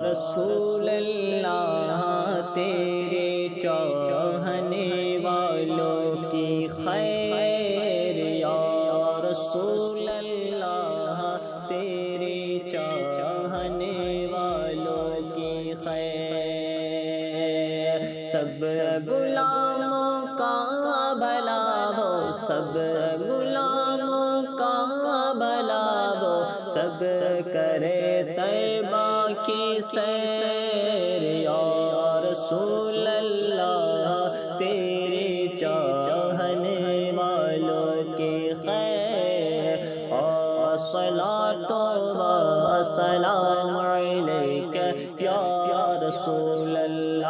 رسول اللہ تیرے چاہنے والوں کی خیر، یا رسول اللہ تیرے چاہنے والوں کی خیر، سب غلاموں کا بھلا ہو، سب غلاموں کا بھلا ہو، سب کرے طیبہ کی سیر، یا رسول اللہ تیرے چاہنے والوں کی خیر، الصلاۃ والسلام علیک یا رسول اللہ،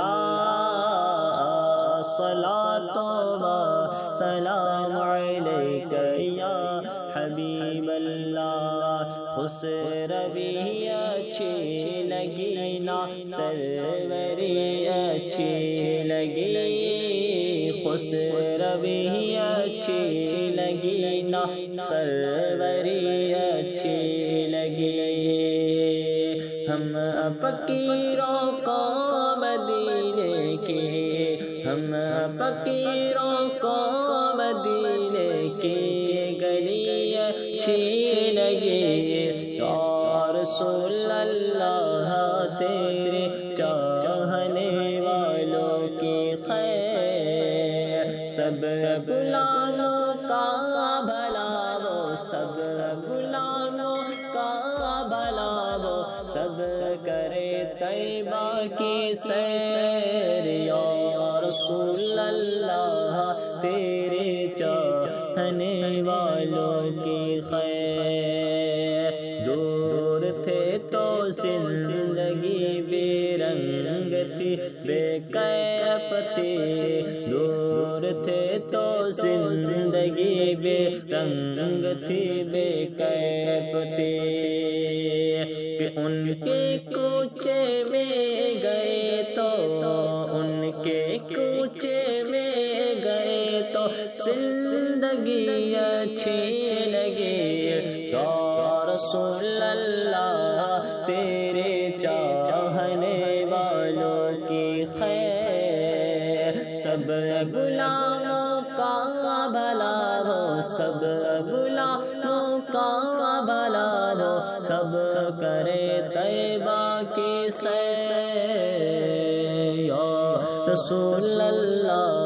الصلاۃ والسلام علیک یا حبیب اللہ، خوش روی اچھی لگی نا سروری اچھی لگی، خوش روی اچھی لگی نا سروری اچھی لگی، ہم فقیروں کو مدینے کی، ہم فقیروں کو مدینے کی گلی اچھی لگی، یا رسول اللہ تیرے چاہنے والوں کی خیر، سب غلاموں کا بھلا ہو، سب غلاموں کا بھلا ہو، سب کرے طیبہ کی سیر، یا رسول اللہ تیرے چاہنے والوں کی خیر، دور تھے تو زندگی بے رنگ تھی بے کیف تھی، دور تھے تو زندگی بے رنگ تھی بے کیف تھی، کہ ان کے کوچے میں گئے تو، ان کے کوچے میں گئے تو زندگی اچھی لگی، یا رسول اللہ تیرے چاہنے والوں کی خیر، سب غلاموں کا بھلا ہو، سب غلاموں کا بھلا ہو، سب کرے طیبہ کی سیر، یا رسول اللہ